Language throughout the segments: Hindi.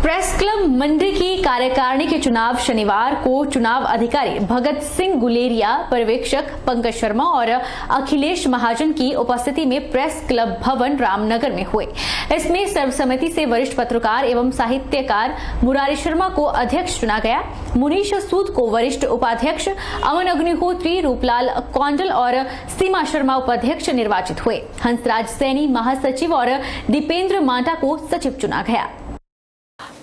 प्रेस क्लब मंडी की कार्यकारिणी के चुनाव शनिवार को चुनाव अधिकारी भगत सिंह गुलेरिया, पर्यवेक्षक पंकज शर्मा और अखिलेश महाजन की उपस्थिति में प्रेस क्लब भवन रामनगर में हुए। इसमें सर्वसम्मति से वरिष्ठ पत्रकार एवं साहित्यकार मुरारी शर्मा को अध्यक्ष चुना गया। मुनीश सूद को वरिष्ठ उपाध्यक्ष, अमन अग्निहोत्री, रूपलाल कौंडल और सीमा शर्मा उपाध्यक्ष निर्वाचित हुए। हंसराज सैनी महासचिव और दीपेंद्र मांटा को सचिव चुना गया।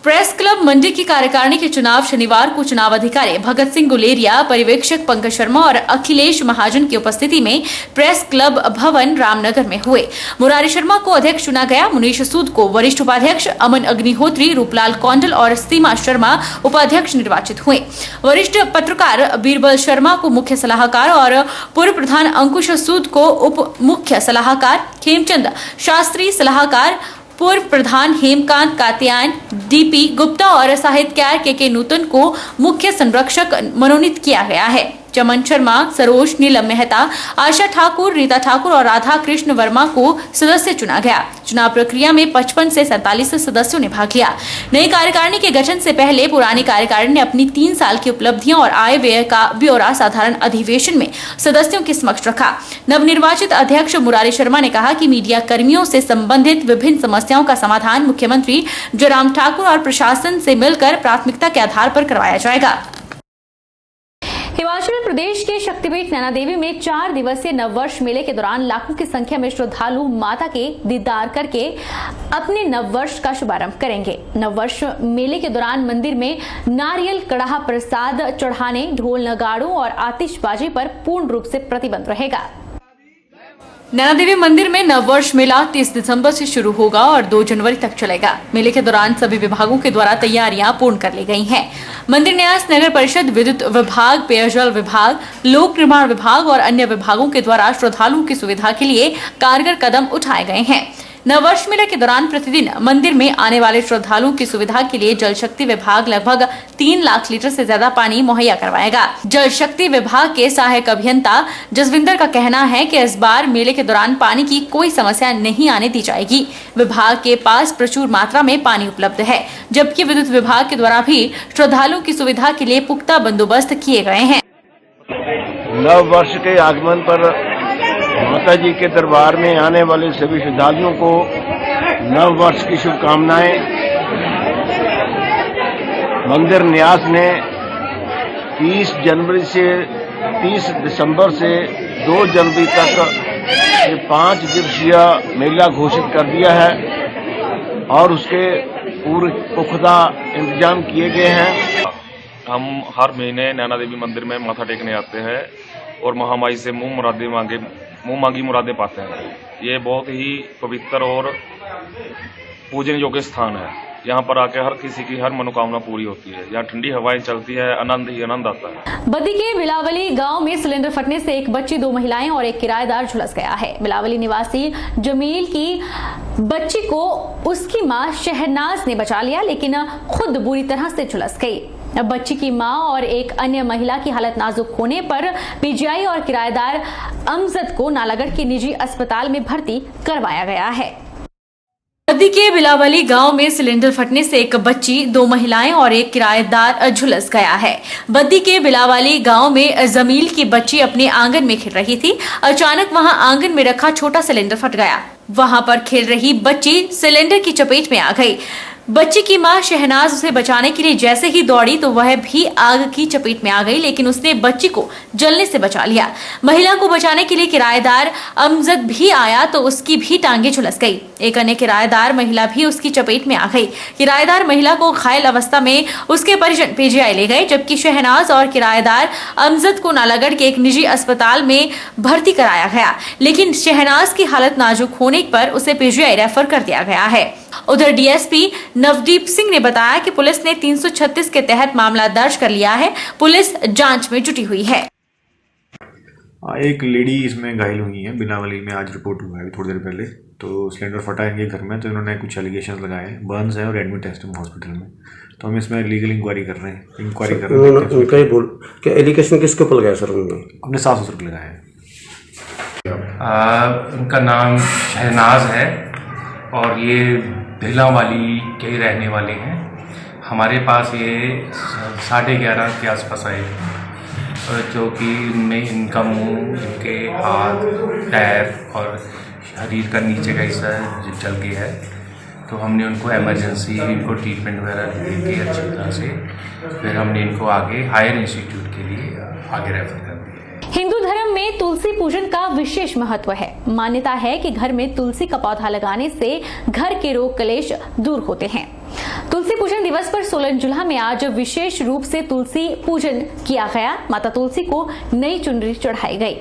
प्रेस क्लब मंडी की कार्यकारिणी के चुनाव शनिवार को चुनाव अधिकारी भगत सिंह गुलेरिया, पर्यवेक्षक पंकज शर्मा और अखिलेश महाजन की उपस्थिति में प्रेस क्लब भवन रामनगर में हुए। मुरारी शर्मा को अध्यक्ष चुना गया। मुनीश सूद को वरिष्ठ उपाध्यक्ष, अमन अग्निहोत्री, रूपलाल कौंडल और सीमा शर्मा उपाध्यक्ष निर्वाचित हुए। वरिष्ठ पत्रकार बीरबल शर्मा को मुख्य सलाहकार और पूर्व प्रधान अंकुश सूद को उप मुख्य सलाहकार, खेमचंद शास्त्री सलाहकार, पूर्व प्रधान हेमकांत कात्यायन, डीपी गुप्ता और साहित्यकार के नूतन को मुख्य संरक्षक मनोनीत किया गया है। चमन शर्मा, सरोज, नीलम मेहता, आशा ठाकुर, रीता ठाकुर और राधा कृष्ण वर्मा को सदस्य चुना गया। चुनाव प्रक्रिया में 55 से 47 सदस्यों ने भाग लिया। नई कार्यकारिणी के गठन से पहले पुरानी कार्यकारिणी ने अपनी 3 साल की उपलब्धियां और आय व्यय का ब्यौरा साधारण अधिवेशन में सदस्यों के समक्ष रखा। नवनिर्वाचित अध्यक्ष मुरारी शर्मा ने कहा कि मीडिया कर्मियों से संबंधित विभिन्न समस्याओं का समाधान मुख्यमंत्री जयराम ठाकुर और प्रशासन से मिलकर प्राथमिकता के आधार पर करवाया जाएगा। हिमाचल प्रदेश के शक्तिपीठ नैना देवी में 4 दिवसीय नववर्ष मेले के दौरान लाखों की संख्या में श्रद्धालु माता के दीदार करके अपने नववर्ष का शुभारंभ करेंगे। नववर्ष मेले के दौरान मंदिर में नारियल कड़ाह प्रसाद चढ़ाने, ढोल नगाड़ों और आतिशबाजी पर पूर्ण रूप से प्रतिबंध रहेगा। नैना देवी मंदिर में नववर्ष मेला 30 दिसंबर से शुरू होगा और 2 जनवरी तक चलेगा। मेले के दौरान सभी विभागों के द्वारा तैयारियां पूर्ण कर ली गई हैं। मंदिर न्यास, नगर परिषद, विद्युत विभाग, पेयजल विभाग, लोक निर्माण विभाग और अन्य विभागों के द्वारा श्रद्धालुओं की सुविधा के लिए कारगर कदम उठाए गए हैं। नववर्ष मेले के दौरान प्रतिदिन मंदिर में आने वाले श्रद्धालुओं की सुविधा के लिए जल शक्ति विभाग लगभग 3 लाख लीटर से ज्यादा पानी मुहैया करवाएगा। जल शक्ति विभाग के सहायक अभियंता जसविंदर का कहना है कि इस बार मेले के दौरान पानी की कोई समस्या नहीं आने दी जाएगी। विभाग के पास प्रचुर मात्रा में पानी उपलब्ध है, जबकि विद्युत विभाग के द्वारा भी श्रद्धालुओं की सुविधा के लिए पुख्ता बंदोबस्त किए गए हैं। नव वर्ष के आगमन पर माता जी के दरबार में आने वाले सभी श्रद्धालुओं को नव वर्ष की शुभकामनाएं। मंदिर न्यास ने 30 दिसंबर से 2 जनवरी तक 5 दिवसीय मेला घोषित कर दिया है और उसके पूरे पुख्ता इंतजाम किए गए हैं। हम हर महीने नैना देवी मंदिर में माथा टेकने आते हैं और महामाई से मुंह मांगी मुरादें पाते हैं। ये बहुत ही पवित्र और पूजन योग्य स्थान है। यहाँ पर आके हर किसी की हर मनोकामना पूरी होती है। यहाँ ठंडी हवाएं चलती है, आनंद ही आनंद आता है। बद्दी के बिलावली गांव में सिलेंडर फटने से एक बच्ची, 2 महिलाएं और एक किराएदार झुलस गया है। बिलावली निवासी जमील की बच्ची को उसकी मां शहनाज ने बचा लिया, लेकिन खुद बुरी तरह से झुलस गई। अब बच्ची की मां और एक अन्य महिला की हालत नाजुक होने पर पीजीआई और किराएदार अमजद को नालागढ़ के निजी अस्पताल में भर्ती करवाया गया है। बद्दी के बिलावली गांव में सिलेंडर फटने से एक बच्ची, 2 महिलाएं और एक किराएदार झुलस गया है। बद्दी के बिलावली गांव में जमील की बच्ची अपने आंगन में खेल रही थी। अचानक वहां आंगन में रखा छोटा सिलेंडर फट गया। वहां पर खेल रही बच्ची सिलेंडर की चपेट में आ गई। बच्ची की मां शहनाज उसे बचाने के लिए जैसे ही दौड़ी तो वह भी आग की चपेट में आ गई, लेकिन उसने बच्ची को जलने से बचा लिया। महिला को बचाने के लिए किराएदार अमजद भी आया तो उसकी भी टांगे झुलस गई। एक अन्य किराएदार महिला भी उसकी चपेट में आ गई। किराएदार महिला को घायल अवस्था में उसके परिजन पीजीआई ले गए, जबकि शहनाज और किराएदार अमजद को नालागढ़ के एक निजी अस्पताल में भर्ती कराया गया, लेकिन शहनाज की हालत नाजुक होने पर उसे पीजीआई रेफर कर दिया गया है। उधर डीएसपी नवदीप सिंह ने बताया कि पुलिस ने 336 के तहत मामला दर्ज कर लिया है। पुलिस जांच में जुटी हुई है। एक लेडी इसमें घायल हुई है बिलावली में। आज रिपोर्ट हुआ है थोड़ी देर पहले। तो सिलेंडर फटा है इनके घर में, तो इन्होंने कुछ एलिगेशन लगाए हैं, बर्न्स है और एडमिट है हॉस्पिटल में। तो हम इसमें लीगल इंक्वायरी कर रहे हैं। उनका ही बोल क्या एलिगेशन किसके ऊपर लगाया सर? उन्होंने अपने सास ससुर को लगाया है। उनका नाम शहनाज है और ये भिलावाली के रहने वाले हैं। हमारे पास ये 11:30 के आसपास आए थे, जो कि इनमें इनका मुंह, इनके हाथ, पैर और शरीर का नीचे का हिस्सा जल गया है। तो हमने उनको इमरजेंसी इनको ट्रीटमेंट वगैरह दे के अच्छी तरह से फिर हमने इनको आगे हायर इंस्टीट्यूट के लिए आगे रेफर कर दिया। हिंदू धर्म में तुलसी पूजन का विशेष महत्व है। मान्यता है कि घर में तुलसी का पौधा लगाने से घर के रोग क्लेश दूर होते हैं। तुलसी पूजन दिवस पर सोलन जिला में आज विशेष रूप से तुलसी पूजन किया गया। माता तुलसी को नई चुनरी चढ़ाई गई।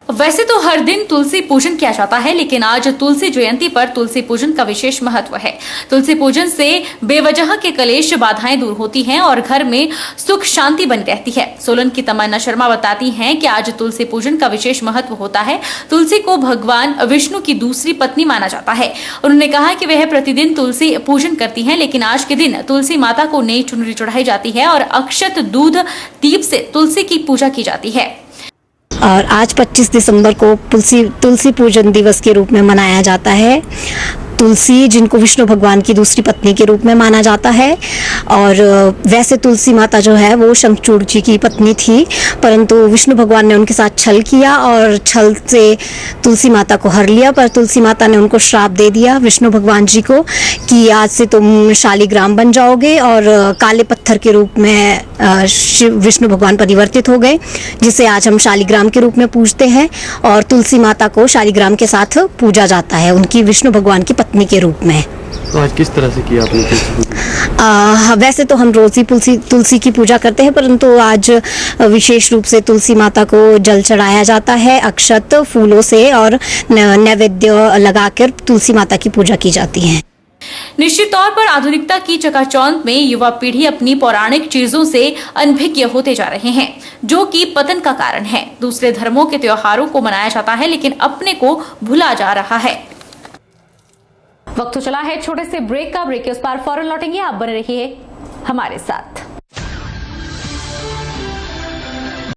वैसे तो हर दिन तुलसी पूजन किया जाता है, लेकिन आज तुलसी जयंती पर तुलसी पूजन का विशेष महत्व है। तुलसी पूजन से बेवजह के कलेश बाधाएं दूर होती हैं और घर में सुख शांति बनी रहती है। सोलन की तमन्ना शर्मा बताती हैं कि आज तुलसी पूजन का विशेष महत्व होता है। तुलसी को भगवान विष्णु की दूसरी पत्नी माना जाता है। उन्होंने कहा कि वह प्रतिदिन तुलसी पूजन करती हैं, लेकिन आज के दिन तुलसी माता को नई चुनरी चढ़ाई जाती है और अक्षत दूध दीप से तुलसी की पूजा की जाती है। और आज 25 दिसंबर को तुलसी पूजन दिवस के रूप में मनाया जाता है। तुलसी जिनको विष्णु भगवान की दूसरी पत्नी के रूप में माना जाता है, और वैसे तुलसी माता जो है वो शंखचूड़ जी की पत्नी थी, परंतु विष्णु भगवान ने उनके साथ छल किया और छल से तुलसी माता को हर लिया। पर तुलसी माता ने उनको श्राप दे दिया विष्णु भगवान जी को कि आज से तुम शालिग्राम बन जाओगे, और काले पत्थर के रूप में विष्णु भगवान परिवर्तित हो गए, जिसे आज हम शालिग्राम के रूप में पूजते हैं। और तुलसी माता को शालिग्राम के साथ पूजा जाता है, उनकी विष्णु भगवान की पत्नी के रूप में। तो आज किस तरह से किया आपने? वैसे तो हम रोज ही तुलसी की पूजा करते हैं, परंतु आज विशेष रूप से तुलसी माता को जल चढ़ाया जाता है अक्षत फूलों से, और नैवेद्य लगाकर तुलसी माता की पूजा की जाती है। निश्चित तौर पर आधुनिकता की चकाचौंध में युवा पीढ़ी अपनी पौराणिक चीजों से अनभिज्ञ होते जा रहे हैं, जो कि पतन का कारण है। दूसरे धर्मों के त्योहारों को मनाया जाता है, लेकिन अपने को भुला जा रहा है। वक्त तो चला है छोटे से ब्रेक का। ब्रेक के उस पार फौरन लौटेंगे। आप बने रहिए हमारे साथ।